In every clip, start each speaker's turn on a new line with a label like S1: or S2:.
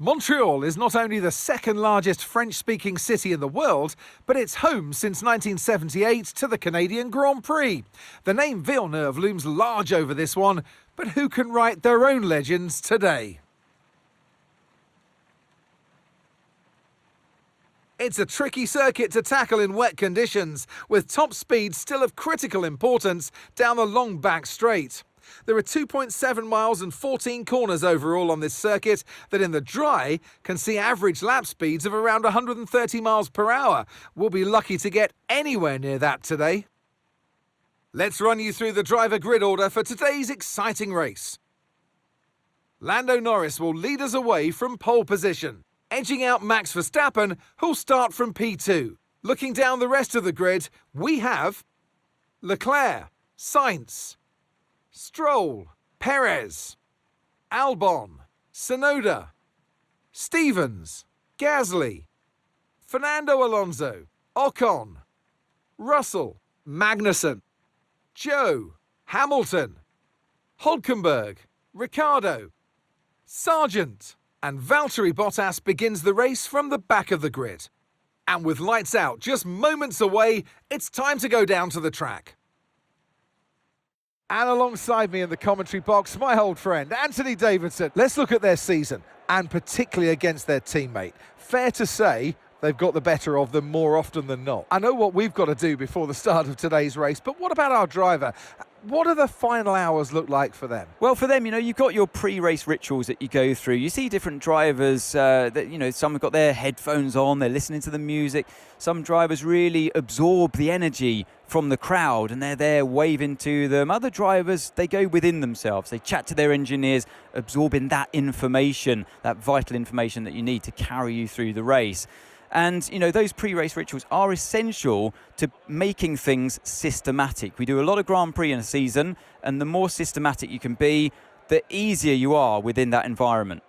S1: Montreal is not only the second largest French-speaking city in the world, but it's home since 1978 to the Canadian Grand Prix. The name Villeneuve looms large over this one, but who can write their own legends today? It's a tricky circuit to tackle in wet conditions, with top speed still of critical importance down the long back straight. There are 2.7 miles and 14 corners overall on this circuit that in the dry can see average lap speeds of around 130 miles per hour. We'll be lucky to get anywhere near that today. Let's run you through the driver grid order for today's exciting race. Lando Norris will lead us away from pole position, edging out Max Verstappen, who'll start from P2. Looking down the rest of the grid, we have Leclerc, Sainz, Stroll, Perez, Albon, Tsunoda, Stevens, Gasly, Fernando Alonso, Ocon, Russell, Magnussen, Joe, Hamilton, Hülkenberg, Ricciardo, Sargent, and Valtteri Bottas begins the race from the back of the grid. And with lights out just moments away, it's time to go down to the track. And alongside me in the commentary box, my old friend, Anthony Davidson. Let's look at their season, and particularly against their teammate. Fair to say, they've got the better of them more often than not. I know what we've got to do before the start of today's race, but what about our driver? What do the final hours look like for them?
S2: Well, for them, you've got your pre-race rituals that you go through. You see different drivers that, some have got their headphones on, they're listening to the music. Some drivers really absorb the energy from the crowd and they're there waving to them. Other drivers, they go within themselves. They chat to their engineers, absorbing that information, that vital information that you need to carry you through the race. And, those pre-race rituals are essential to making things systematic. We do a lot of Grand Prix in a season, and the more systematic you can be, the easier you are within that environment.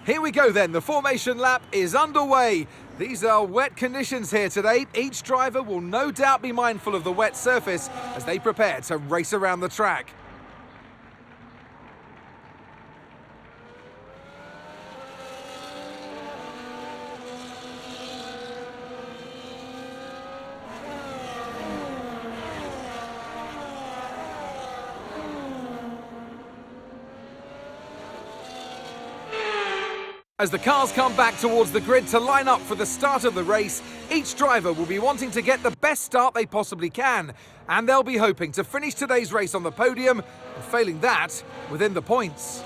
S1: Here we go then, the formation lap is underway. These are wet conditions here today. Each driver will no doubt be mindful of the wet surface as they prepare to race around the track. As the cars come back towards the grid to line up for the start of the race, each driver will be wanting to get the best start they possibly can, and they'll be hoping to finish today's race on the podium, and failing that, within the points.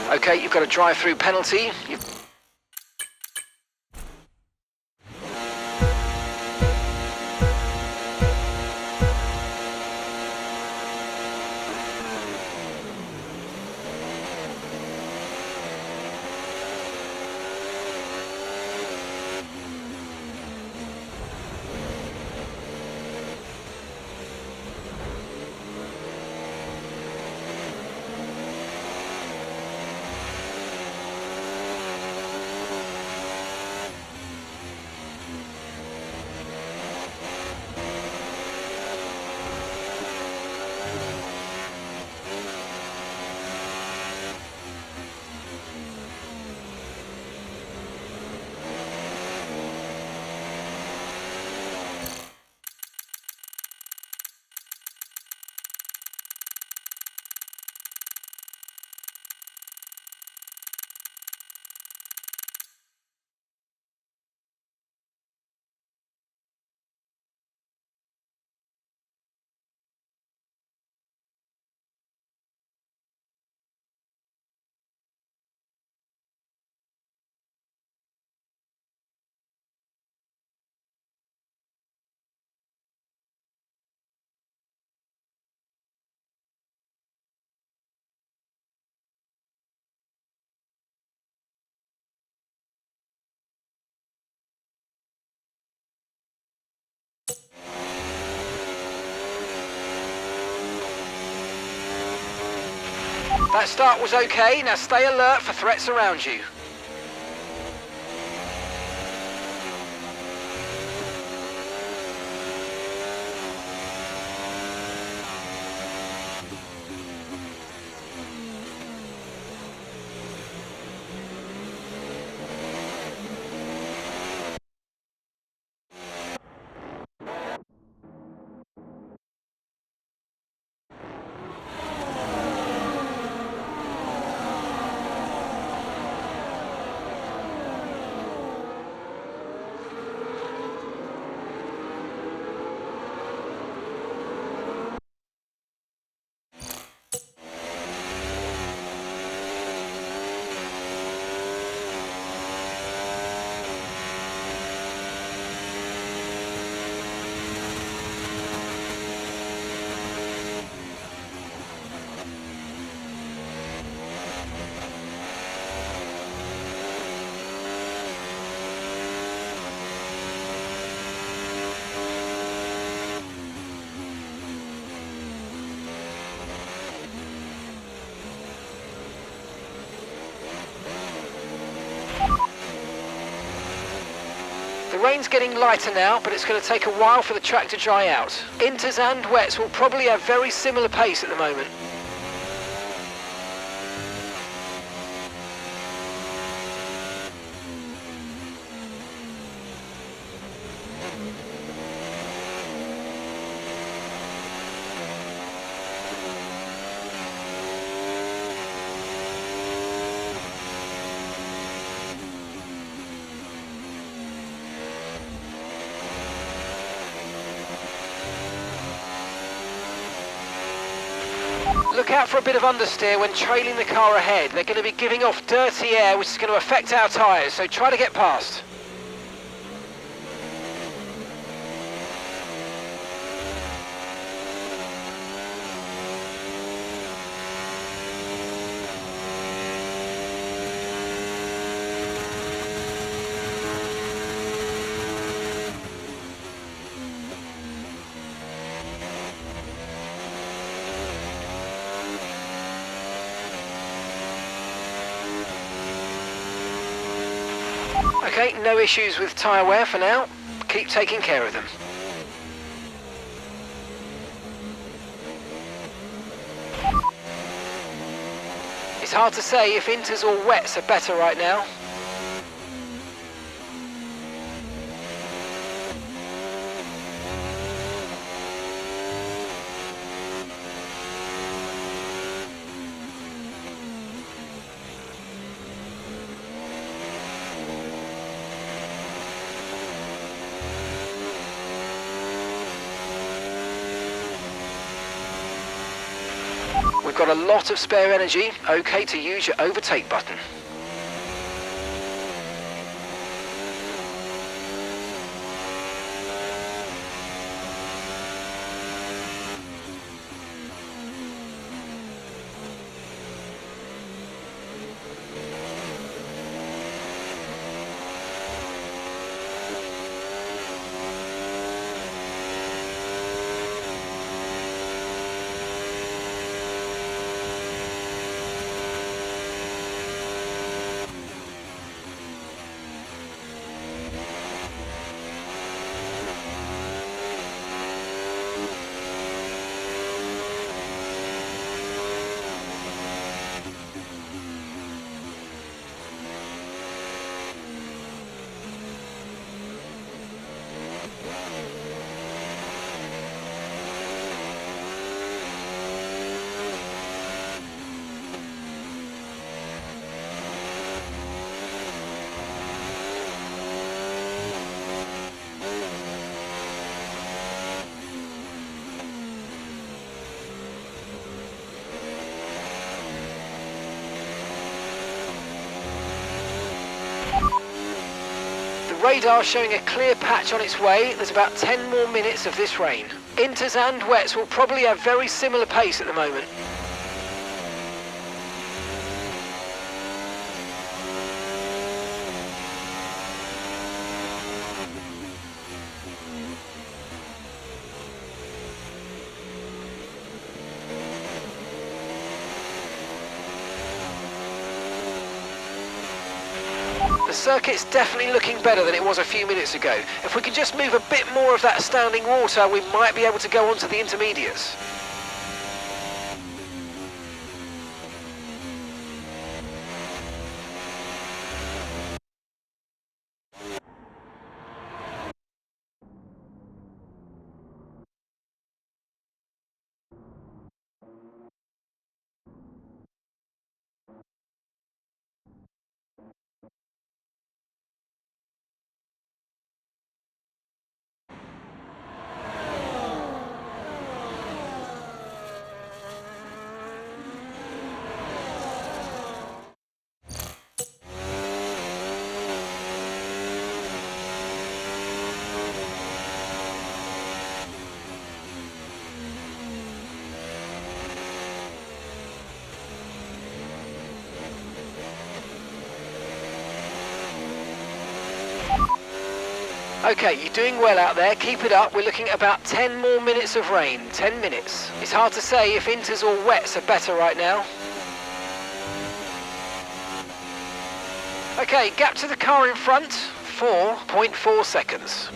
S3: Okay, you've got a drive-through penalty. That start was okay, now stay alert for threats around you. The rain's getting lighter now, but it's going to take a while for the track to dry out. Inters and wets will probably have very similar pace at the moment. Look out for a bit of understeer when trailing the car ahead. They're going to be giving off dirty air, which is going to affect our tyres, so try to get past. Okay, no issues with tyre wear for now. Keep taking care of them. It's hard to say if inters or wets are better right now. We've got a lot of spare energy, okay to use your overtake button. Radar showing a clear patch on its way. There's about 10 more minutes of this rain. Inters and wets will probably have very similar pace at the moment. circuit's definitely looking better than it was a few minutes ago. If we can just move a bit more of that standing water, we might be able to go on to the intermediates. Okay, you're doing well out there, keep it up. We're looking at about 10 more minutes of rain, 10 minutes. It's hard to say if inters or wets are better right now. Okay, gap to the car in front, 4.4 seconds.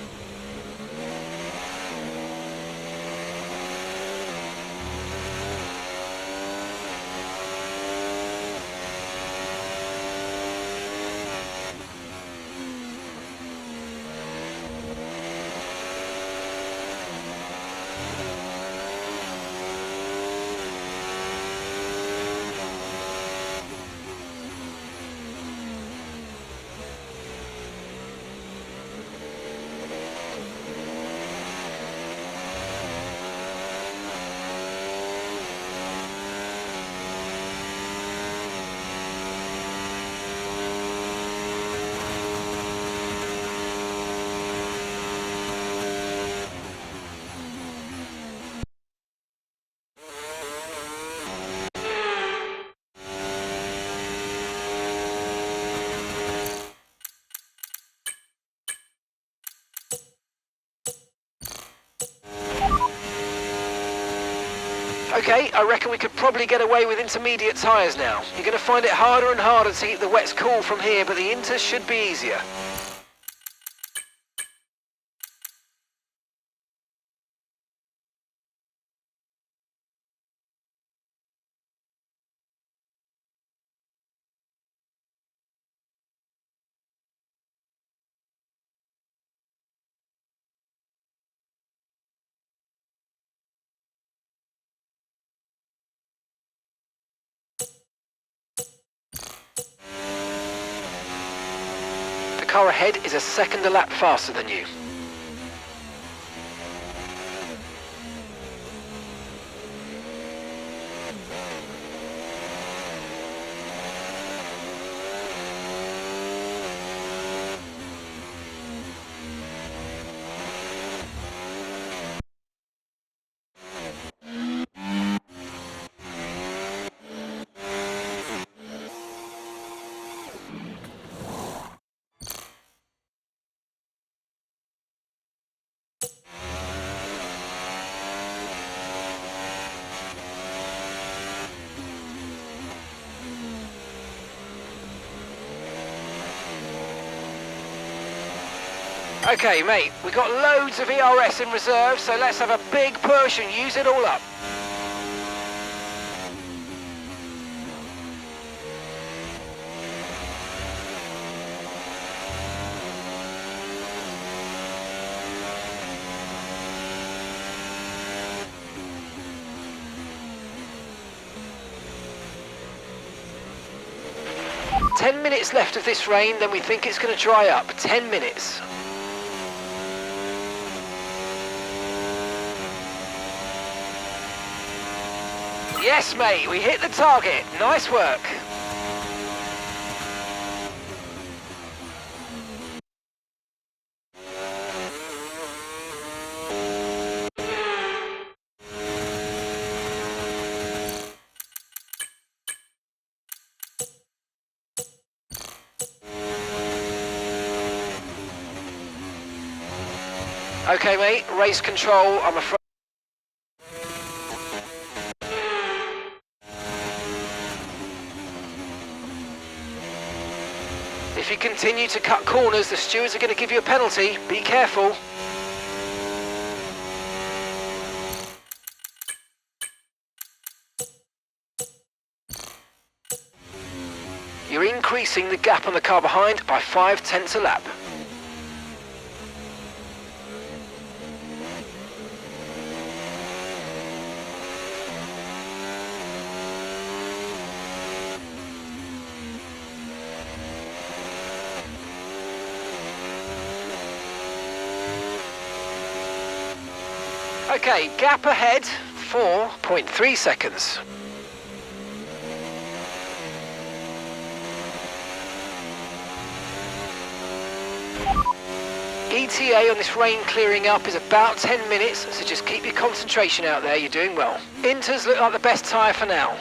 S3: Okay, I reckon we could probably get away with intermediate tyres now. You're going to find it harder and harder to keep the wets cool from here, but the inters should be easier. The car ahead is a second a lap faster than you. Okay, mate, we've got loads of ERS in reserve, so let's have a big push and use it all up. "10 minutes left of this rain, then we think it's going to dry up. 10 minutes. Yes, mate, we hit the target. Nice work. Okay, mate, race control, I'm afraid. If you continue to cut corners, the stewards are going to give you a penalty. Be careful. You're increasing the gap on the car behind by 0.5 a lap. Okay, gap ahead, 4.3 seconds. ETA on this rain clearing up is about 10 minutes, so just keep your concentration out there, you're doing well. Inters look like the best tyre for now.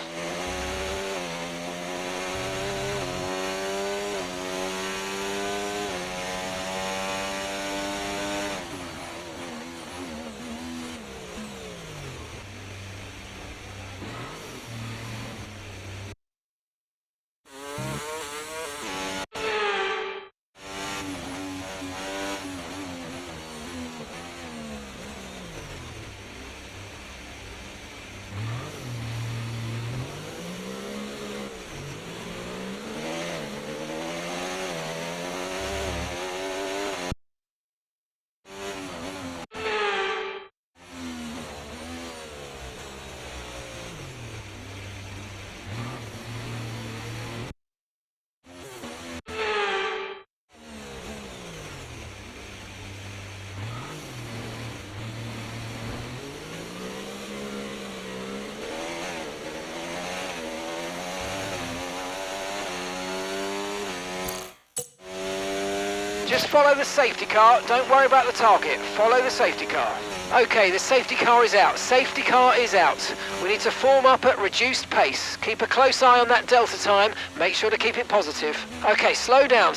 S3: Just follow the safety car, don't worry about the target, follow the safety car. Okay, the safety car is out, safety car is out. We need to form up at reduced pace. Keep a close eye on that delta time, make sure to keep it positive. Okay, slow down,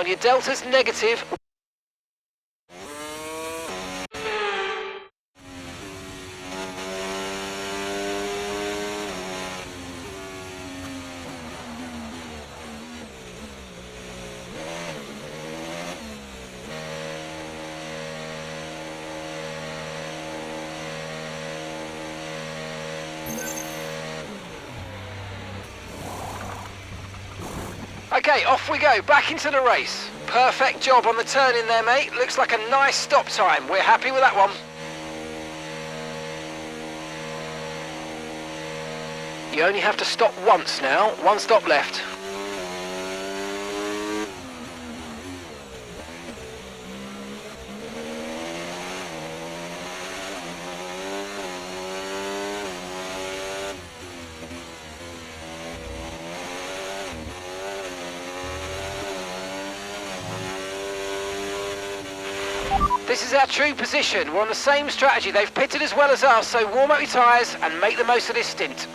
S3: your delta's negative. Okay, off we go, back into the race. Perfect job on the turn in there, mate. Looks like a nice stop time. We're happy with that one. You only have to stop once now. One stop left. This is our true position. We're on the same strategy. They've pitted as well as us, so warm up your tyres and make the most of this stint.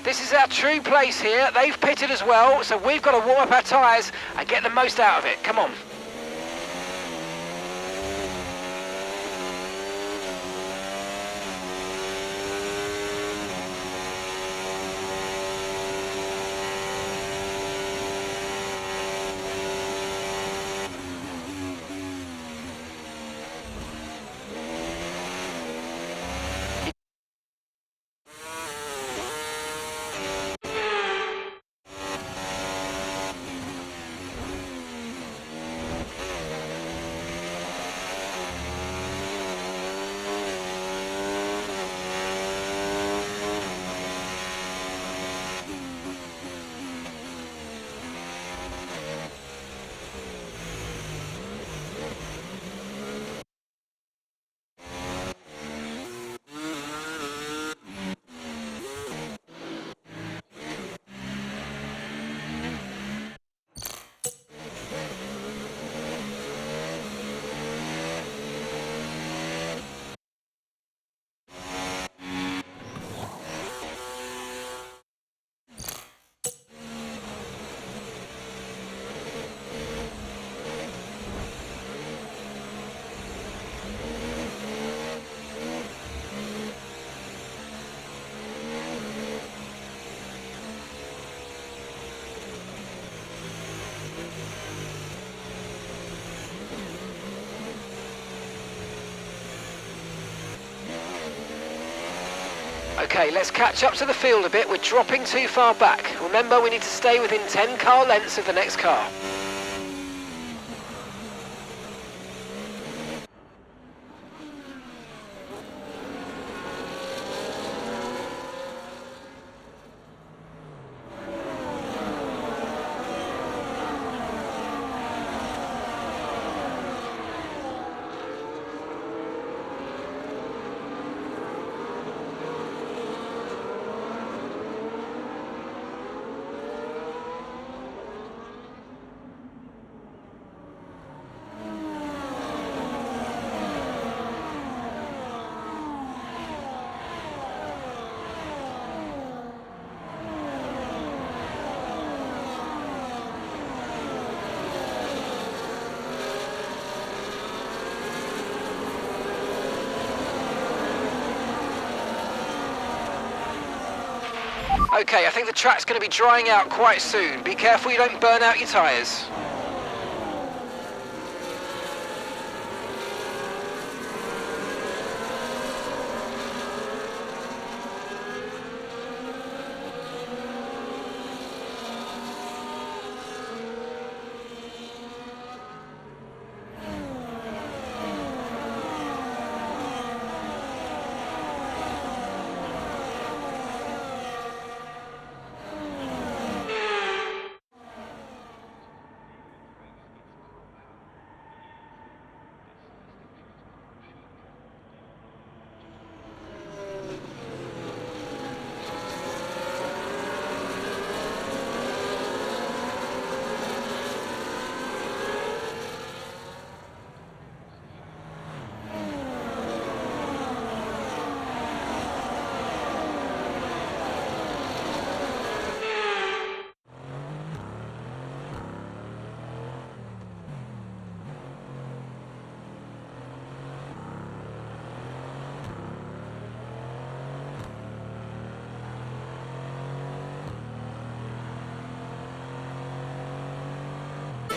S3: This is our true place here. They've pitted as well, so we've got to warm up our tyres and get the most out of it. Come on. Okay, let's catch up to the field a bit. We're dropping too far back. Remember, we need to stay within 10 car lengths of the next car. Okay, I think the track's going to be drying out quite soon. Be careful you don't burn out your tyres.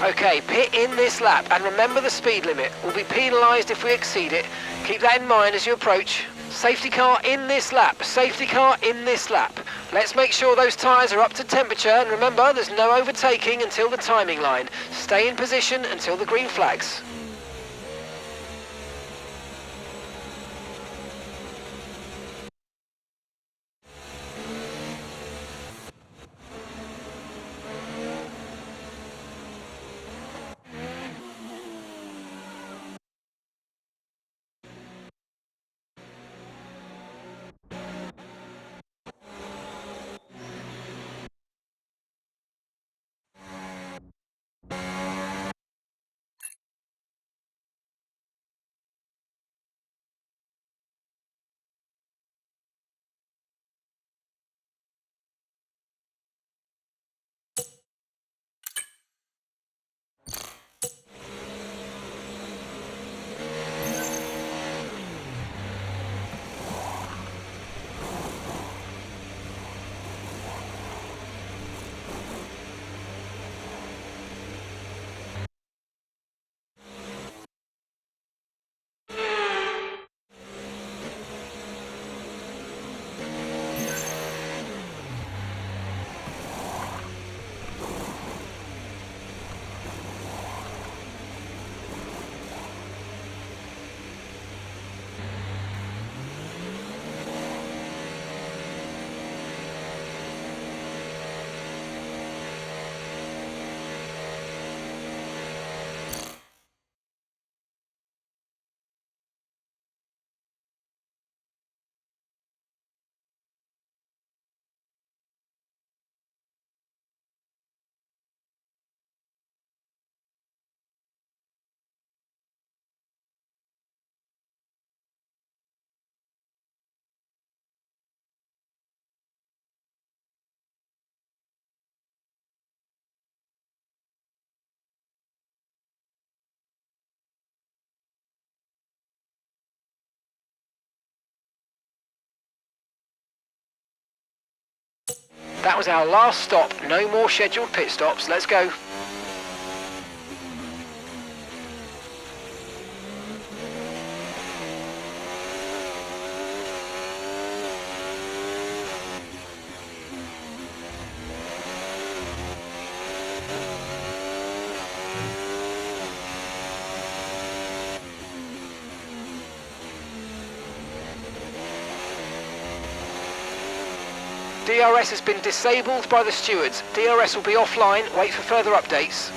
S3: Okay, pit in this lap and remember the speed limit. We'll be penalised if we exceed it. Keep that in mind as you approach. Safety car in this lap, safety car in this lap. Let's make sure those tyres are up to temperature and remember there's no overtaking until the timing line. Stay in position until the green flags. That was our last stop. No more scheduled pit stops. Let's go. DRS has been disabled by the stewards. DRS will be offline. Wait for further updates.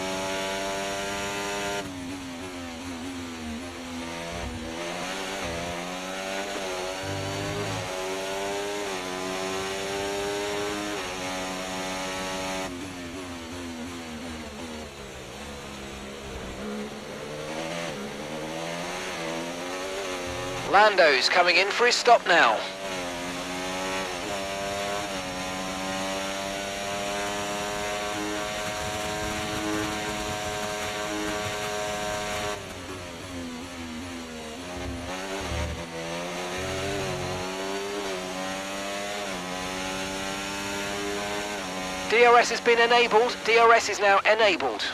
S3: Lando's coming in for his stop now. DRS has been enabled. DRS is now enabled.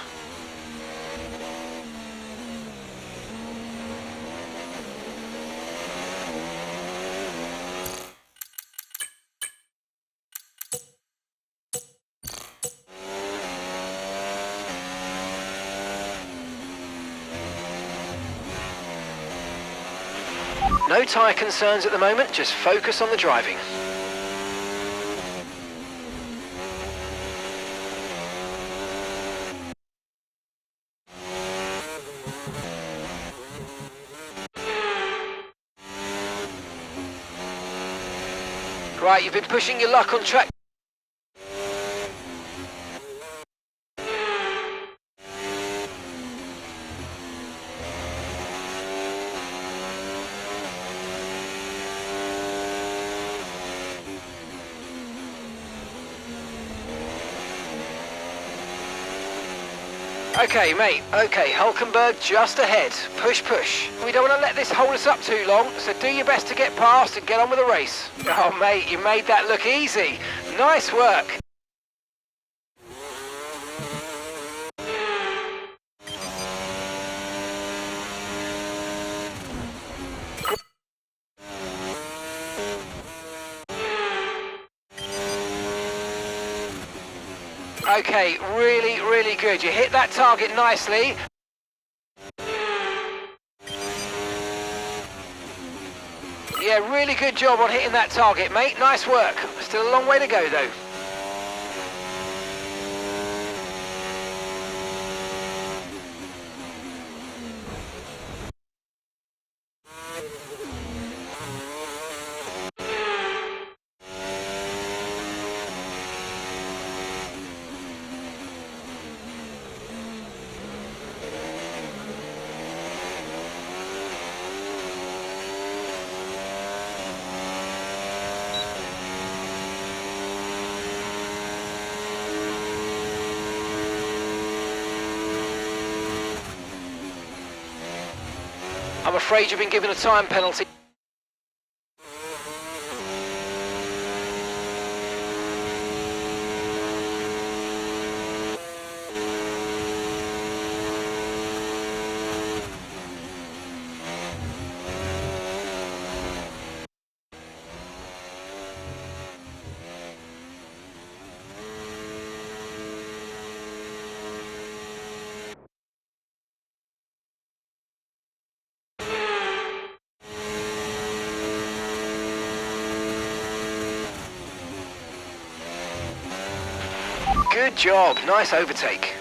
S3: No tyre concerns at the moment, just focus on the driving. Right, you've been pushing your luck on track. Okay, mate, okay, Hulkenberg just ahead. Push, push. We don't want to let this hold us up too long, so do your best to get past and get on with the race. Oh, mate, you made that look easy. Nice work. Okay, really, really good. You hit that target nicely. Yeah, really good job on hitting that target, mate. Nice work. Still a long way to go, though. I'm afraid you've been given a time penalty. Good job, nice overtake.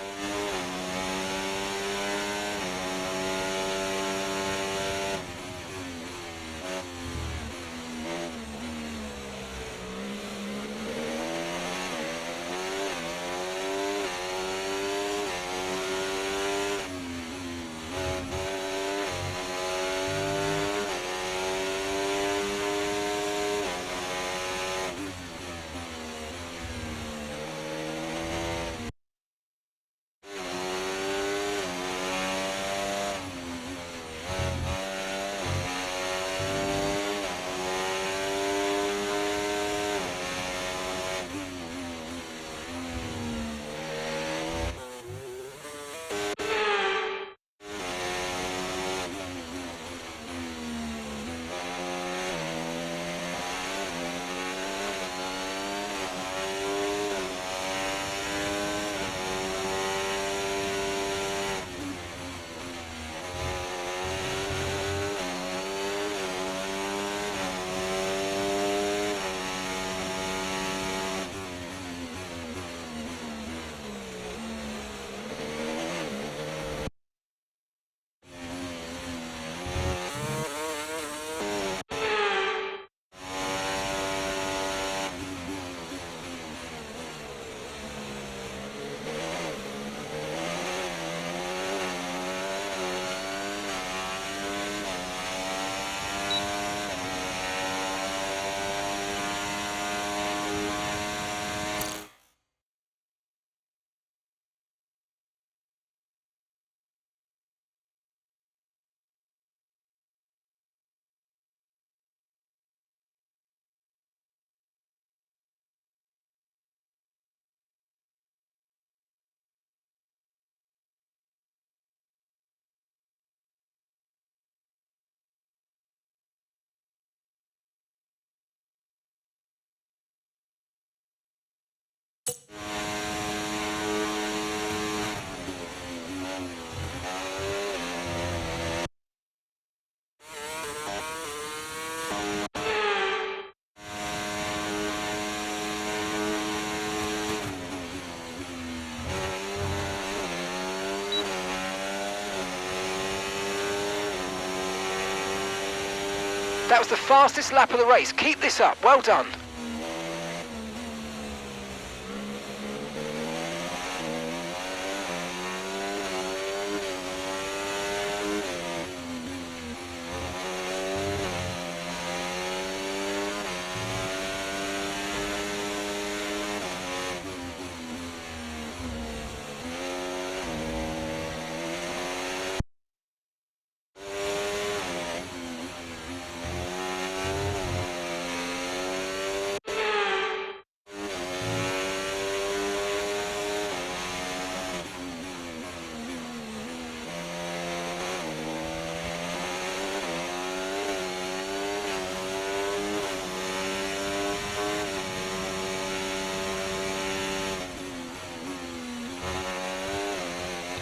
S3: That was the fastest lap of the race. Keep this up. Well done.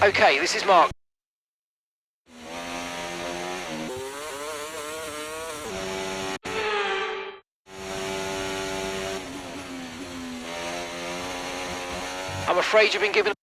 S3: Okay, this is Mark. I'm afraid you've been given...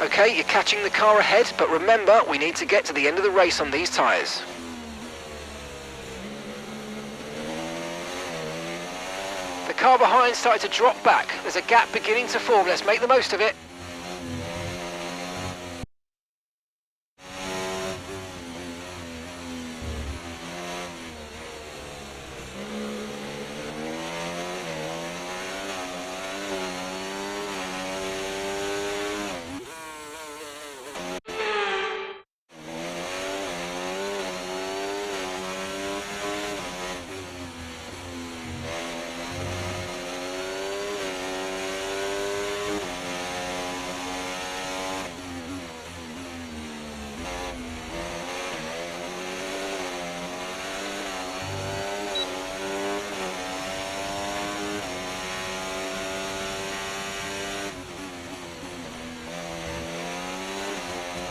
S3: Okay, you're catching the car ahead, but remember, we need to get to the end of the race on these tyres. The car behind started to drop back. There's a gap beginning to form. Let's make the most of it.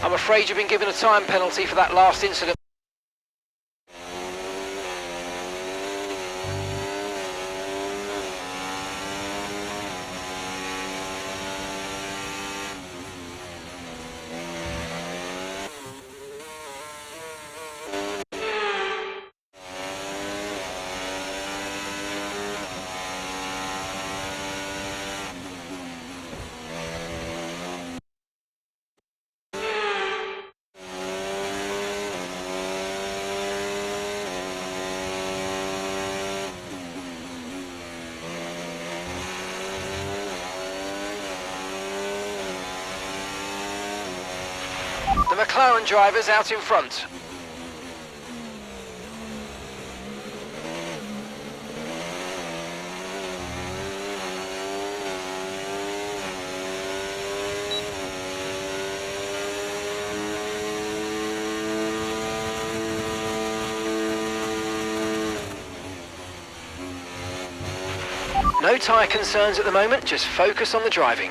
S3: I'm afraid you've been given a time penalty for that last incident. The McLaren driver's out in front. No tyre concerns at the moment, just focus on the driving.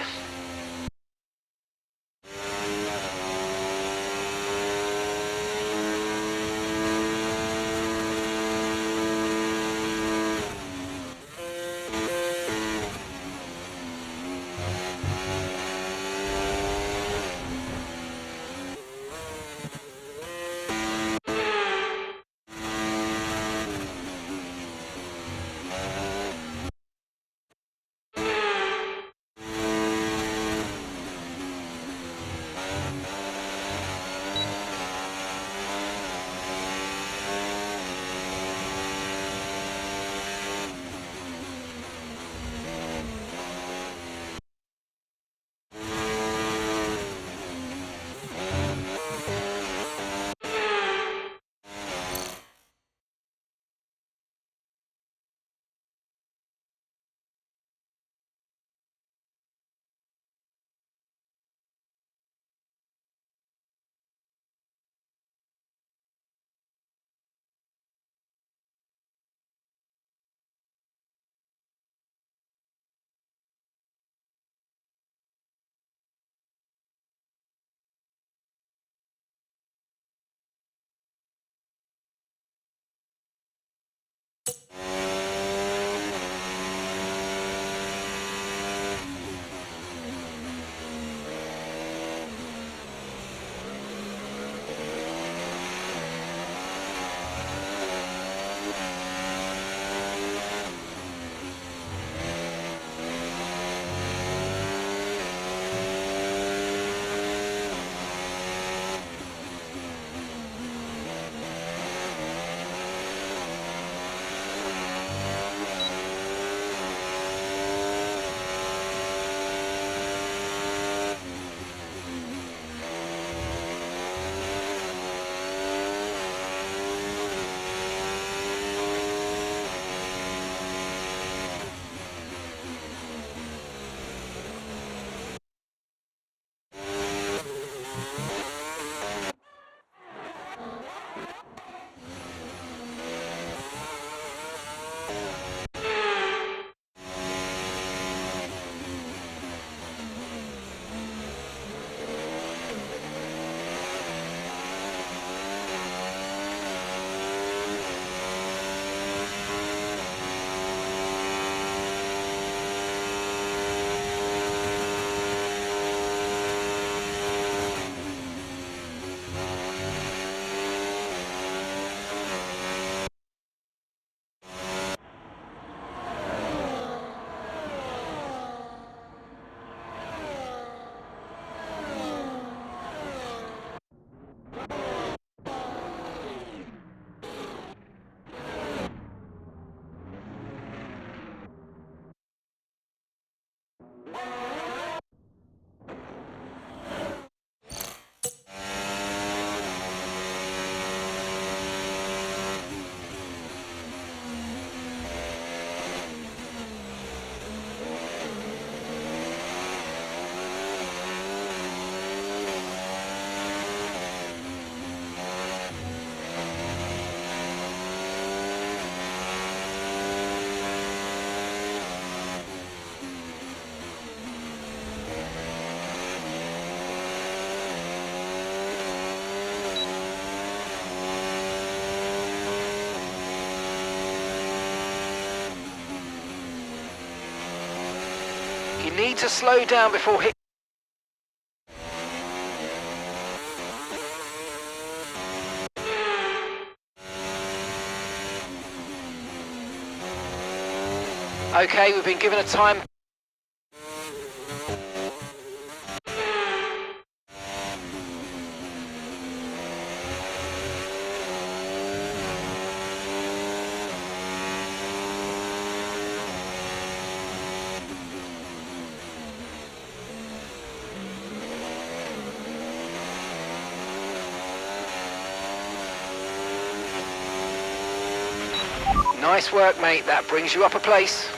S3: You need to slow down before hit. Okay, we've been given a time. Nice work, mate. That brings you up a place.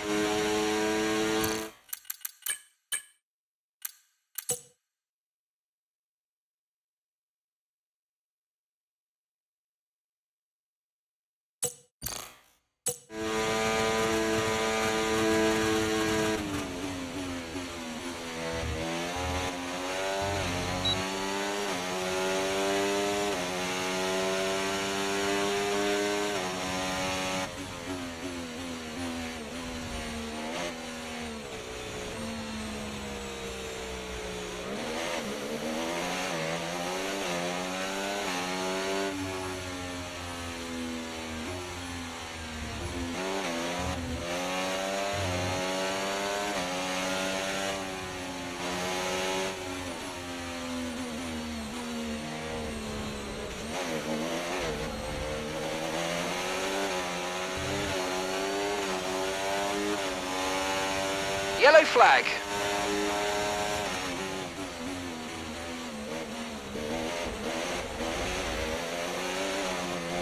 S3: Yellow flag.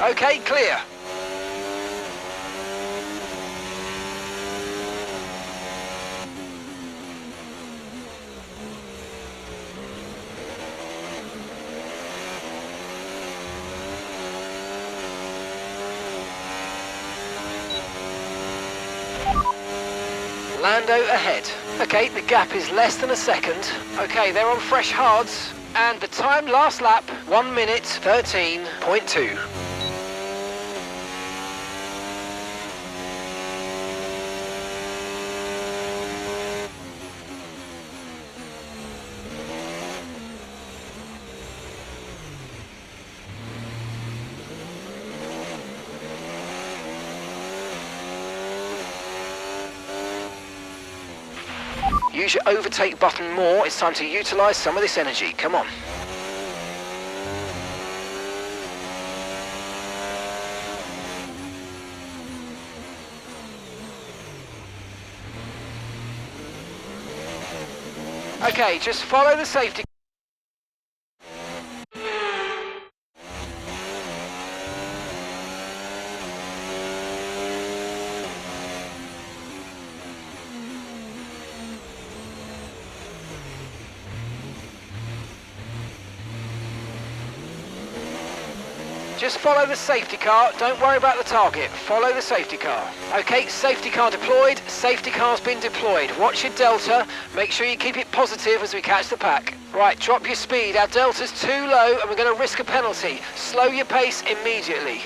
S3: Okay, clear. Lando ahead. Okay, the gap is less than a second. Okay, they're on fresh hards. And the time last lap, 1 minute 13.2. Use your overtake button more. It's time to utilise some of this energy. Come on. Okay, just follow the safety. Just follow the safety car, don't worry about the target, follow the safety car. Okay, safety car deployed, safety car's been deployed. Watch your delta, make sure you keep it positive as we catch the pack. Right, drop your speed, our delta's too low and we're going to risk a penalty. Slow your pace immediately.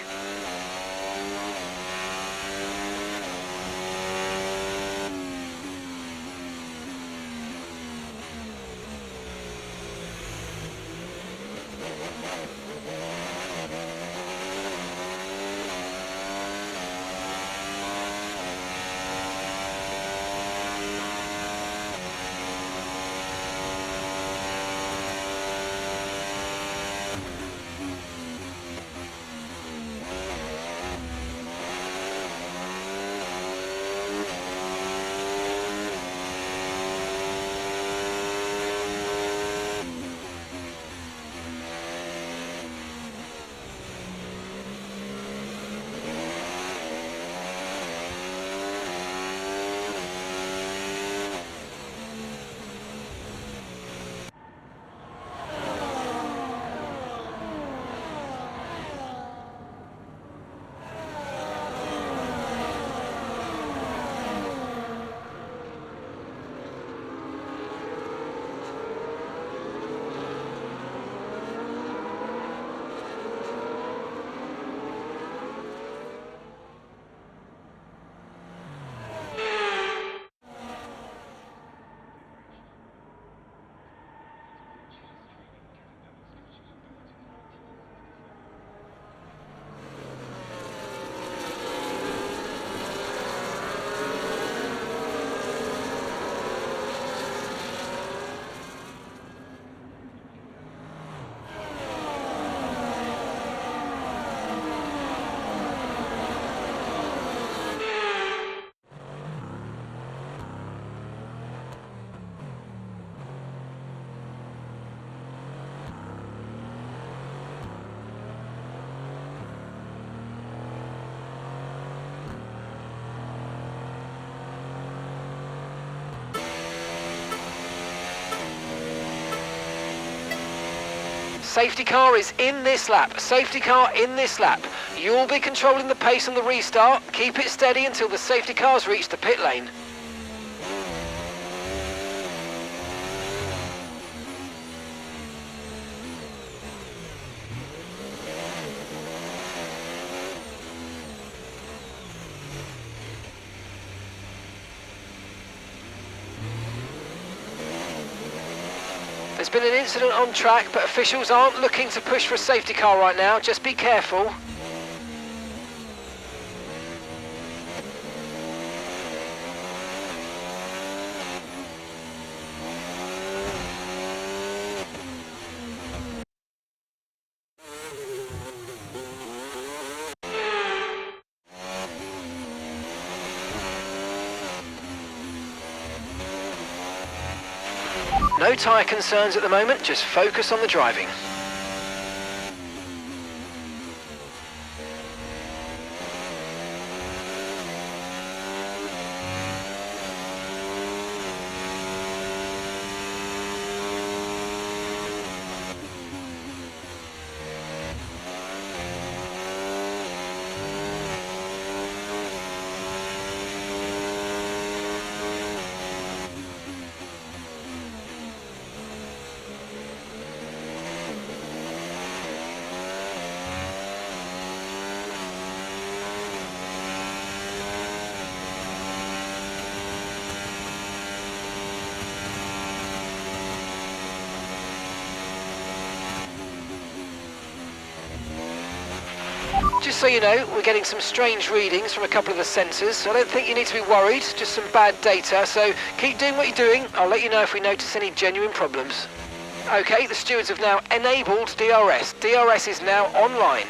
S3: Safety car is in this lap. Safety car in this lap. You'll be controlling the pace on the restart. Keep it steady until the safety cars reach the pit lane. There's been an incident on track, but officials aren't looking to push for a safety car right now. Just be careful. No tyre concerns at the moment, just focus on the driving. Just so you know, we're getting some strange readings from a couple of the sensors, so I don't think you need to be worried, just some bad data, so keep doing what you're doing. I'll let you know if we notice any genuine problems. Okay, the stewards have now enabled DRS. DRS is now online.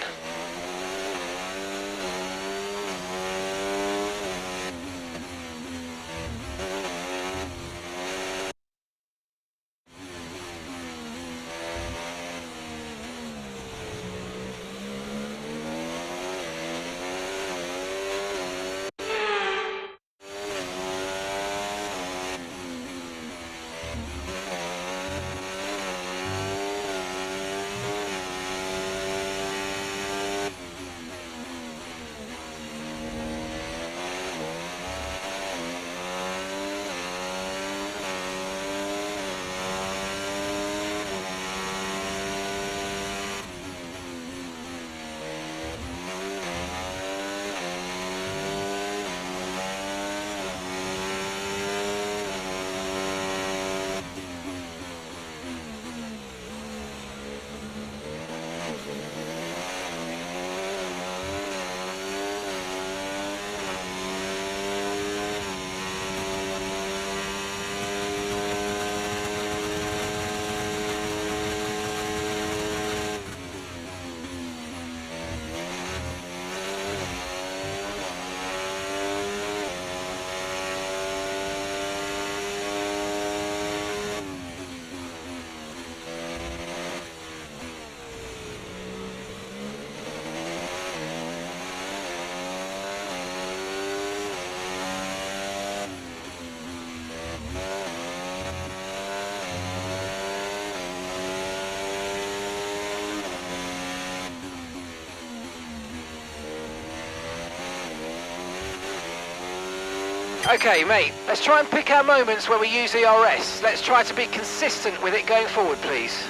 S3: Okay, mate, let's try and pick our moments where we use ERS. Let's try to be consistent with it going forward, please.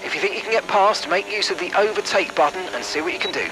S3: If you think you can get past, make use of the overtake button and see what you can do.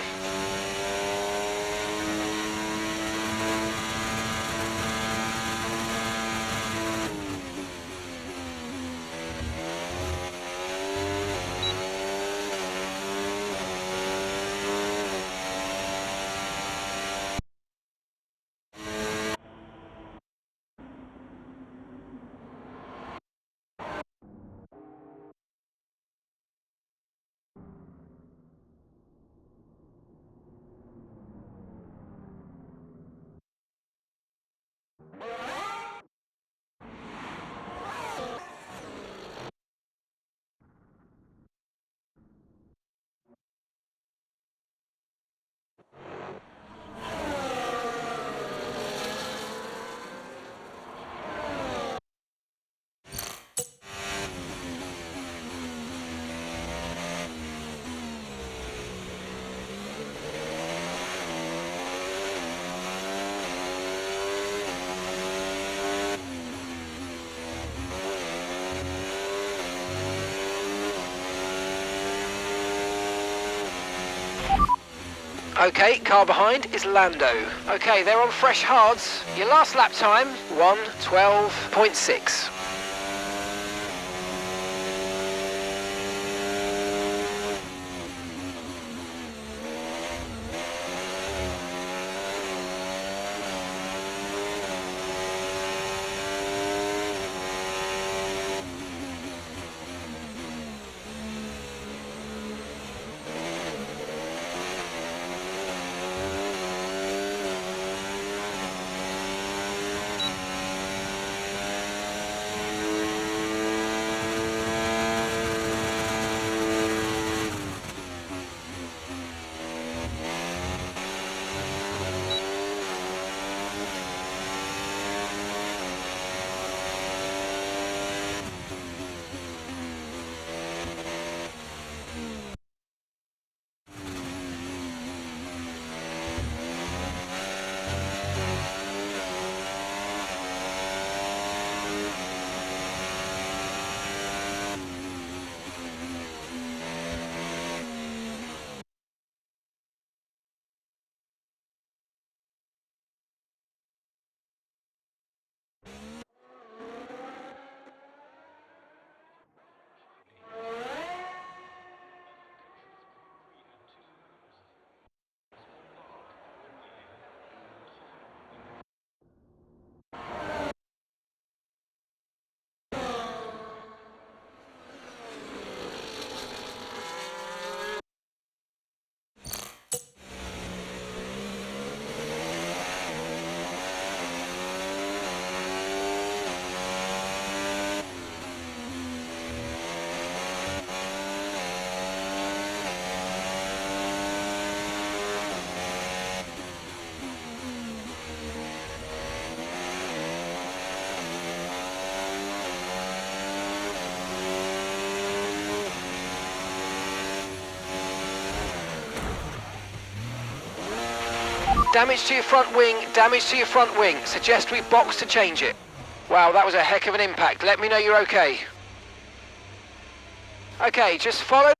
S3: Okay, car behind is Lando. Okay, they're on fresh hards. Your last lap time, 1:12.6. Damage to your front wing, damage to your front wing. Suggest we box to change it. Wow, that was a heck of an impact. Let me know you're okay. Okay, just follow.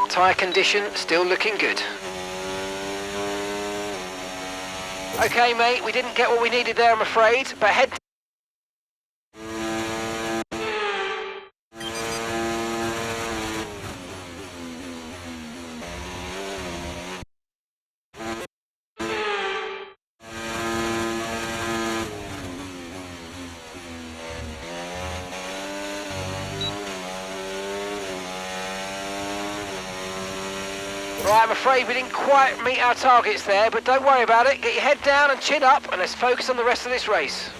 S3: Tyre condition still looking good. Okay, mate, we didn't get what we needed there, I'm afraid, but head. Right, I'm afraid we didn't quite meet our targets there, but don't worry about it. Get your head down and chin up, and let's focus on the rest of this race.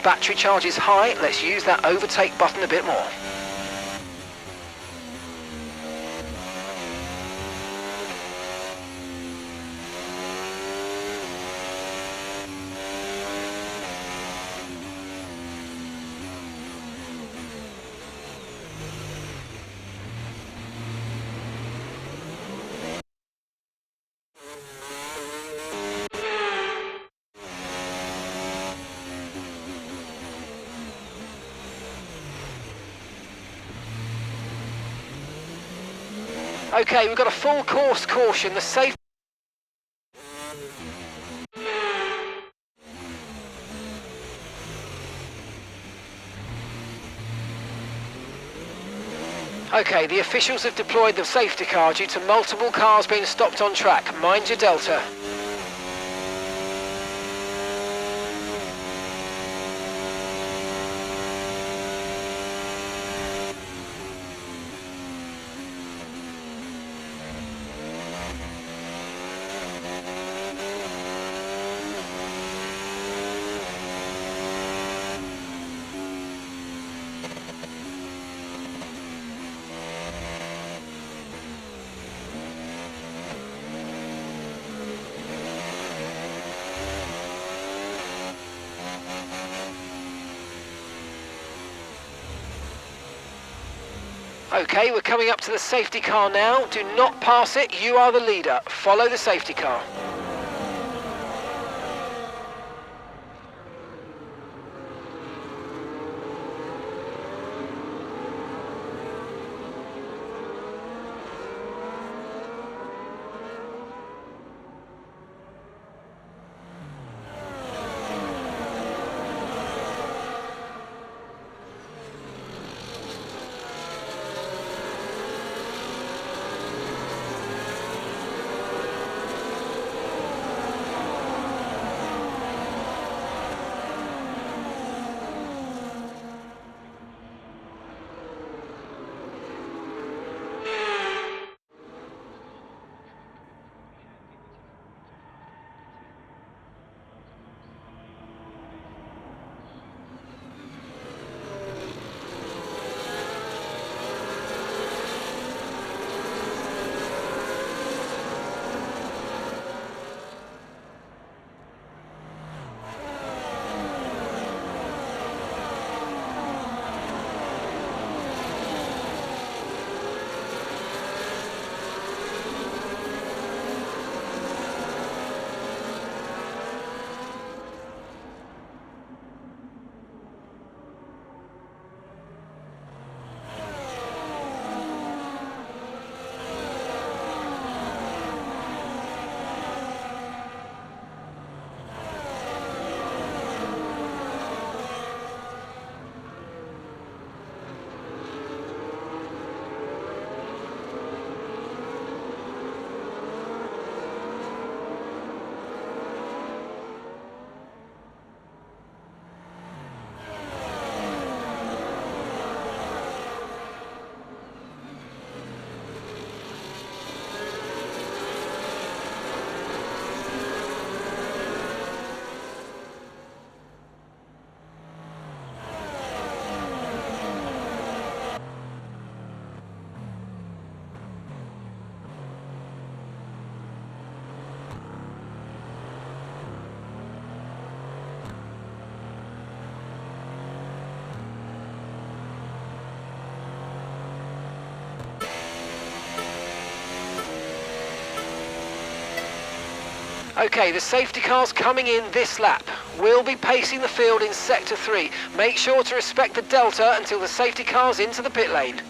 S3: battery charge is high. Let's use that overtake button a bit more. Okay, we've got a full course caution. The safe. Okay, the officials have deployed the safety car due to multiple cars being stopped on track. Mind your delta. Okay, we're coming up to the safety car now. Do not pass it, you are the leader. Follow the safety car. Okay, the safety car's coming in this lap. We'll be pacing the field in Sector 3. Make sure to respect the delta until the safety car's into the pit lane.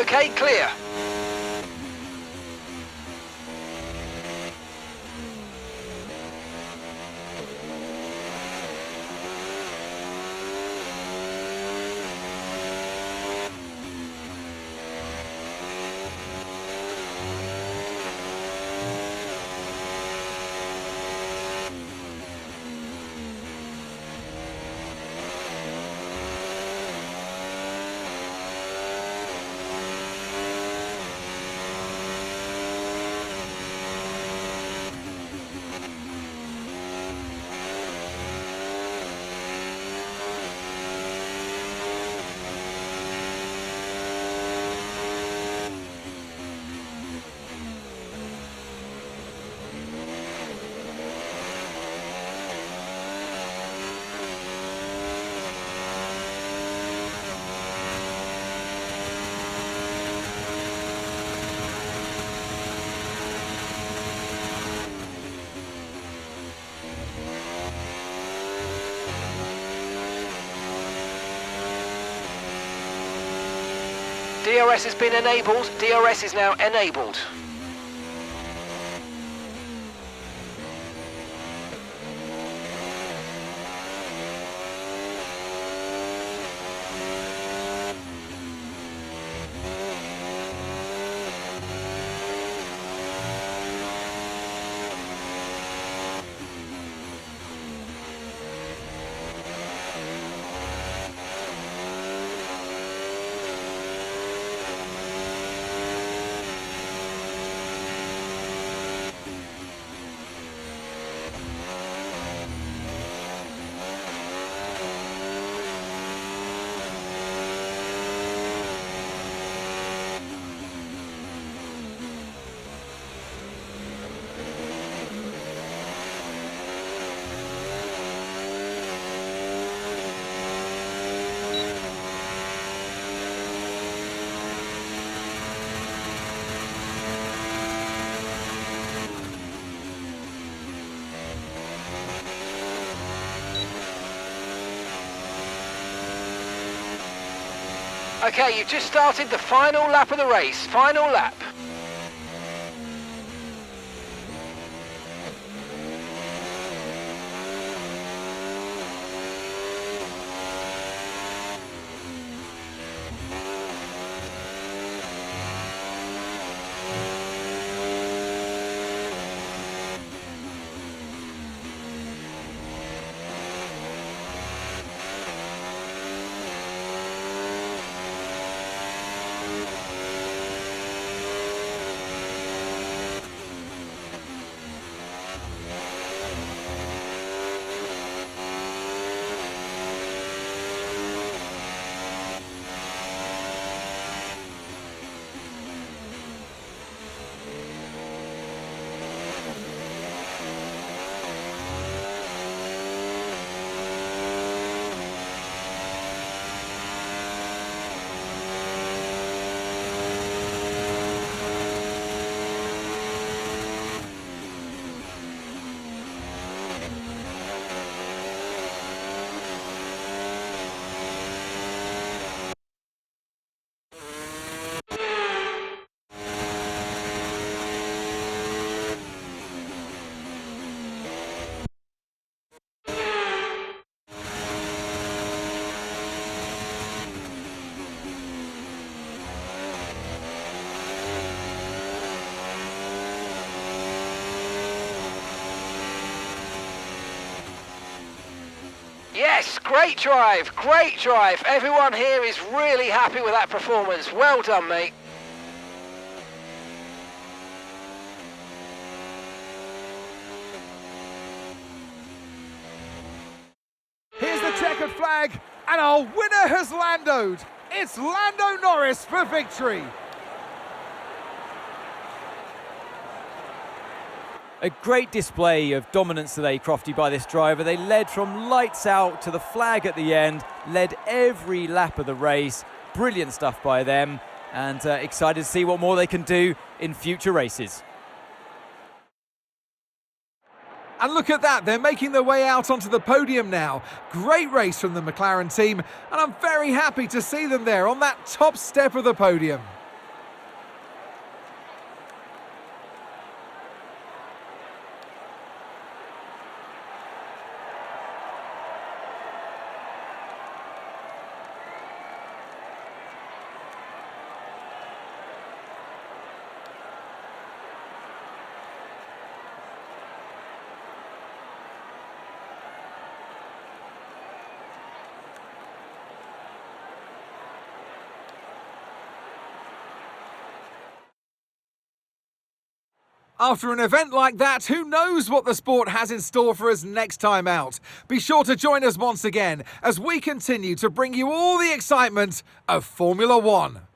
S3: Okay, clear. DRS has been enabled. DRS is now enabled. Okay, you've just started the final lap of the race. Final lap. Yes, great drive, great drive. Everyone here is really happy with that performance. Well done, mate.
S1: Here's the checkered flag, and our winner has landed. It's Lando Norris for victory.
S2: A great display of dominance today, Crofty, by this driver. They led from lights out to the flag at the end, led every lap of the race. Brilliant stuff by them, and excited to see what more they can do in future races.
S1: And look at that, they're making their way out onto the podium now. Great race from the McLaren team, and I'm very happy to see them there on that top step of the podium. After an event like that, who knows what the sport has in store for us next time out? Be sure to join us once again as we continue to bring you all the excitement of Formula One.